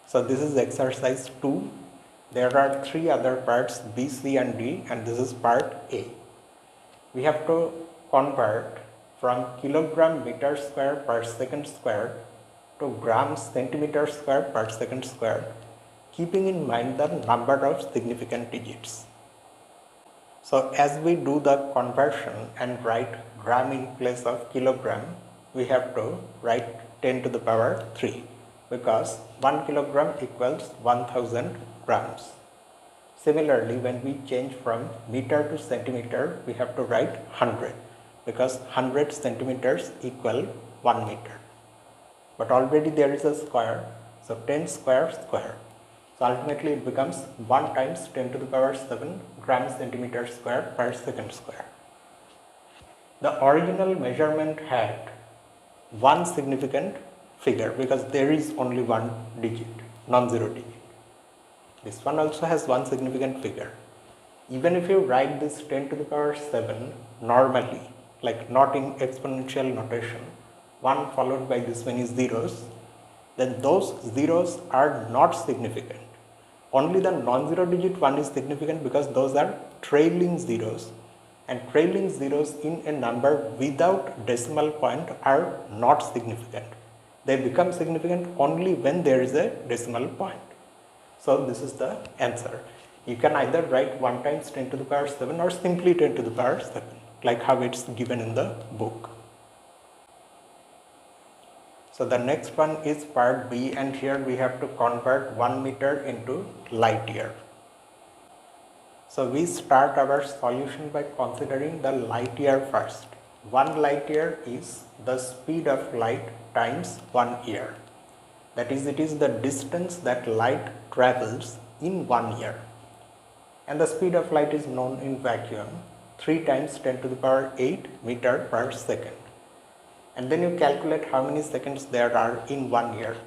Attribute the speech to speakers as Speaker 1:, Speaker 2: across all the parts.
Speaker 1: So this is exercise 2. There are 3 other parts B, C and D, and this is part A. We have to convert from kilogram meter square per second square to grams centimeter square per second square, keeping in mind the number of significant digits. So as we do the conversion and write gram in place of kilogram, we have to write 10 to the power 3 because 1 kilogram equals 1000 grams. Similarly, when we change from meter to centimeter, we have to write 100 because 100 centimeters equal 1 meter. But already there is a square, so 10 square square. So ultimately it becomes 1 times 10 to the power 7 gram centimeter square per second square. The original measurement had one significant figure because there is only one digit, non-zero digit. This one also has one significant figure. Even if you write this 10 to the power 7 normally, like not in exponential notation, 1 followed by this many zeros, then those zeros are not significant. Only the non-zero digit 1 is significant because those are trailing zeros, and trailing zeros in a number without decimal point are not significant. They become significant only when there is a decimal point. So this is the answer. You can either write 1 times 10 to the power 7 or simply 10 to the power 7, like how it's given in the book. So the next one is part B, and here we have to convert 1 meter into light year. So we start our solution by considering the light year first. 1 light year is the speed of light times 1 year. That is, it is the distance that light travels in 1 year. And the speed of light is known in vacuum, 3 times 10 to the power 8 meter per second. And then you calculate how many seconds there are in 1 year.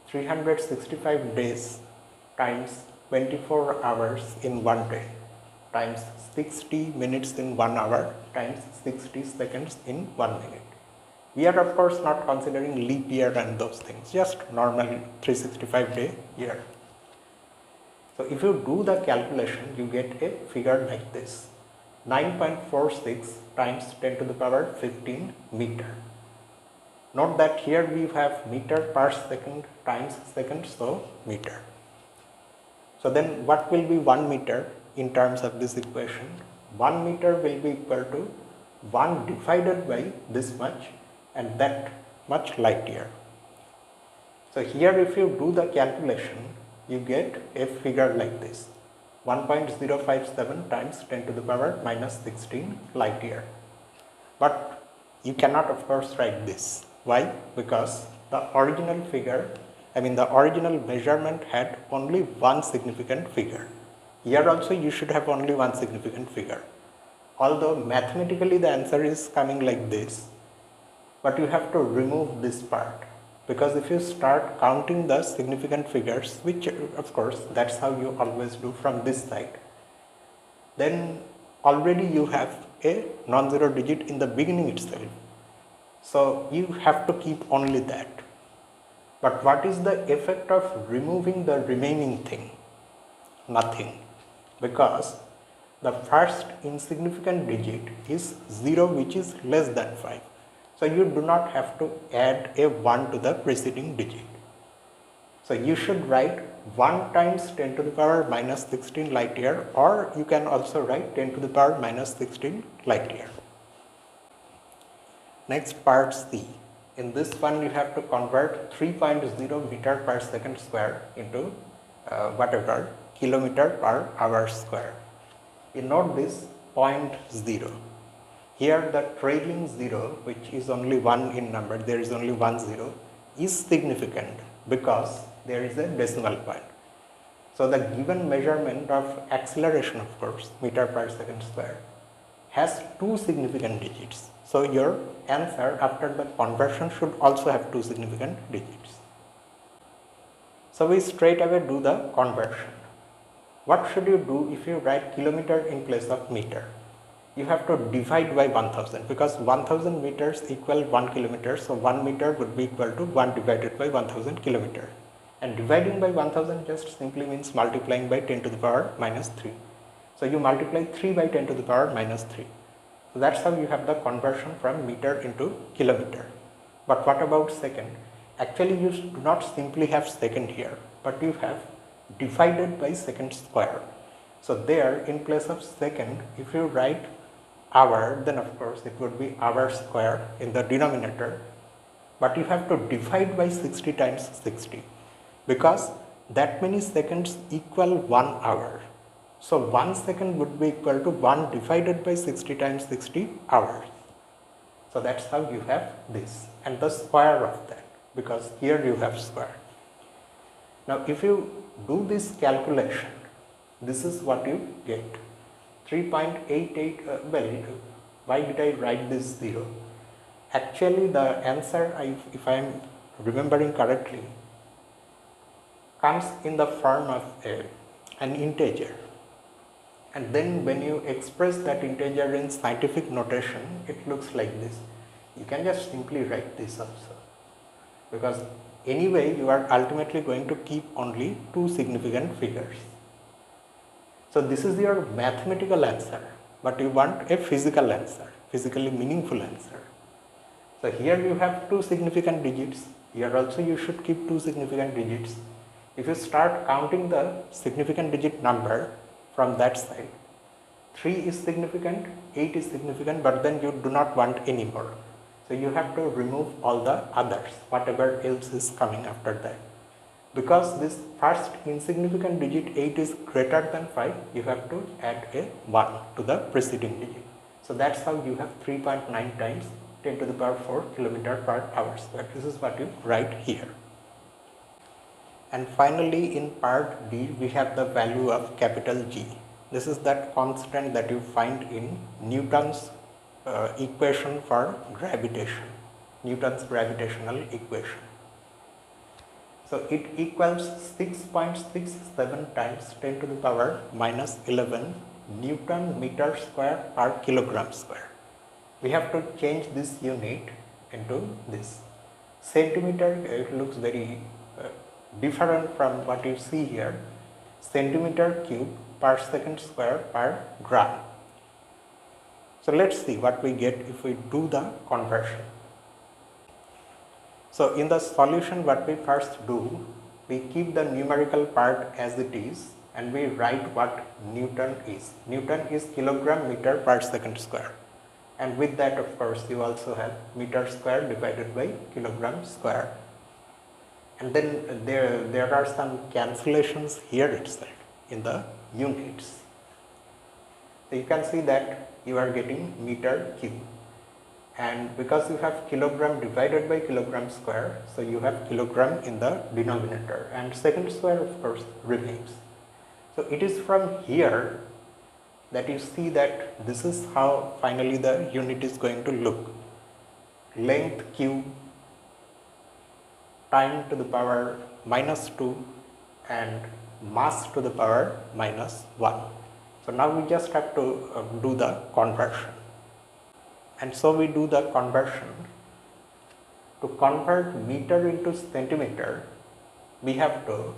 Speaker 1: 365 days times 24 hours in 1 day times 60 minutes in 1 hour times 60 seconds in 1 minute. We are of course not considering leap year and those things, just normal 365 day year. So if you do the calculation, you get a figure like this, 9.46 times 10 to the power 15 meter. Note that here we have meter per second times second, so meter. So then what will be 1 meter in terms of this equation? 1 meter will be equal to 1 divided by this much, and that much light year. So here if you do the calculation, you get a figure like this, 1.057 times 10 to the power minus 16 light year. But you cannot of course write this. Why? Because the original figure, the original measurement had only one significant figure. Here also you should have only one significant figure. Although mathematically the answer is coming like this, but you have to remove this part, because if you start counting the significant figures, which of course that's how you always do from this side, then already you have a non-zero digit in the beginning itself. So you have to keep only that. But what is the effect of removing the remaining thing? Nothing, because the first insignificant digit is 0, which is less than 5. So you do not have to add a 1 to the preceding digit. So you should write 1 times 10 to the power minus 16 light year, or you can also write 10 to the power minus 16 light year. Next, part C. In this one you have to convert 3.0 meter per second square into kilometer per hour square. You note this 0.0. Here the trailing 0, which is only 1 in number, there is only 1 0, is significant because there is a decimal point. So the given measurement of acceleration, of course, meter per second square, has 2 significant digits. So your answer after the conversion should also have 2 significant digits. So we straight away do the conversion. What should you do if you write kilometer in place of meter? You have to divide by 1000, because 1000 meters equal 1 kilometer. So 1 meter would be equal to 1 divided by 1000 kilometer. and dividing by 1000 just simply means multiplying by 10 to the power minus 3. So you multiply 3 by 10 to the power minus 3. So that's how you have the conversion from meter into kilometer. But what about second? Actually you do not simply have second here, but you have divided by second square. So there, in place of second, if you write hour, then of course it would be hour square in the denominator, but you have to divide by 60 times 60, because that many seconds equal 1 hour. So 1 second would be equal to 1 divided by 60 times 60 hours. So that's how you have this, and the square of that, because here you have square. Now if you do this calculation, this is what you get. 3.88, well, why did I write this 0? Actually the answer, if I am remembering correctly, comes in the form of an integer. And then when you express that integer in scientific notation, it looks like this. You can just simply write this also, because anyway you are ultimately going to keep only two significant figures. So this is your mathematical answer, but you want a physical answer, physically meaningful answer. So here you have two significant digits. Here also you should keep two significant digits. If you start counting the significant digit number from that side, 3 is significant, 8 is significant, but then you do not want any more. So you have to remove all the others, whatever else is coming after that. Because this first insignificant digit 8 is greater than 5, you have to add a 1 to the preceding digit. So that's how you have 3.9 times 10 to the power 4 kilometer per hour square. This is what you write here. And finally in part D, we have the value of capital G. This is that constant that you find in Newton's equation for gravitation, Newton's gravitational equation. So it equals 6.67 times 10 to the power minus 11 Newton meter square per kilogram square. We have to change this unit into this. Centimeter, it looks very different from what you see here. Centimeter cube per second square per gram. So let's see what we get if we do the conversion. So in the solution, what we first do, we keep the numerical part as it is and we write what Newton is. Newton is kilogram meter per second square. And with that, of course, you also have meter square divided by kilogram square. And then there are some cancellations here itself in the units. So you can see that you are getting meter cube. And because you have kilogram divided by kilogram square, so you have kilogram in the denominator and second square of course remains. So it is from here that you see that this is how finally the unit is going to look. Length cube, time to the power minus 2 and mass to the power minus 1. So now we just have to do the conversion. And so we do the conversion. To convert meter into centimeter, we have to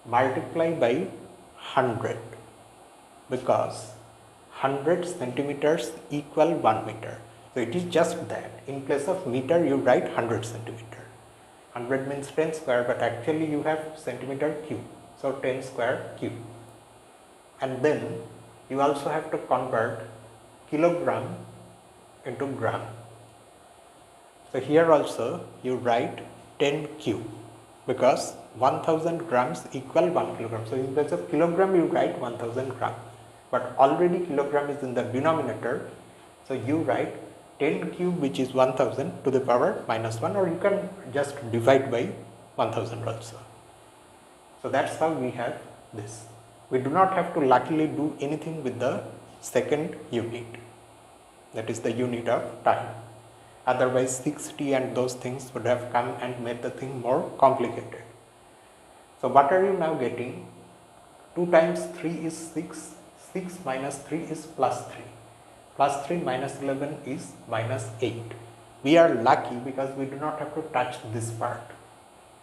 Speaker 1: multiply by 100, because 100 centimeters equal 1 meter. So it is just that. In place of meter, you write 100 centimeter. 100 means 10 square, but actually you have centimeter cube. So 10 square cube. And then you also have to convert kilogram into gram. So here also you write 10 cube, because 1000 grams equal 1 kilogram. So in place of kilogram you write 1000 gram, but already kilogram is in the denominator. So you write 10 cube, which is 1000 to the power minus 1, or you can just divide by 1000 also. So that's how we have this. We do not have to luckily do anything with the second unit, that is the unit of time. Otherwise 60 and those things would have come and made the thing more complicated. So what are you now getting? 2 times 3 is 6, 6 minus 3 is plus 3, plus 3 minus 11 is minus 8. We are lucky because we do not have to touch this part.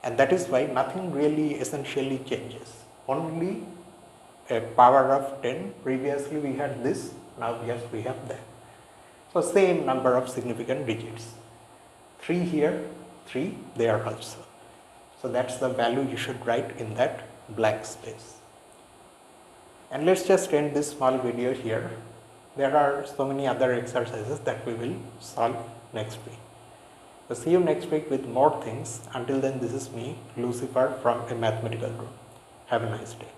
Speaker 1: And that is why nothing really essentially changes. Only a power of 10. Previously we had this, now yes we have that. So same number of significant digits. 3 here, 3 there also. So that's the value you should write in that blank space. And let's just end this small video here. There are so many other exercises that we will solve next week. So see you next week with more things. Until then, this is me, Lucifer from A Mathematical Room. Have a nice day.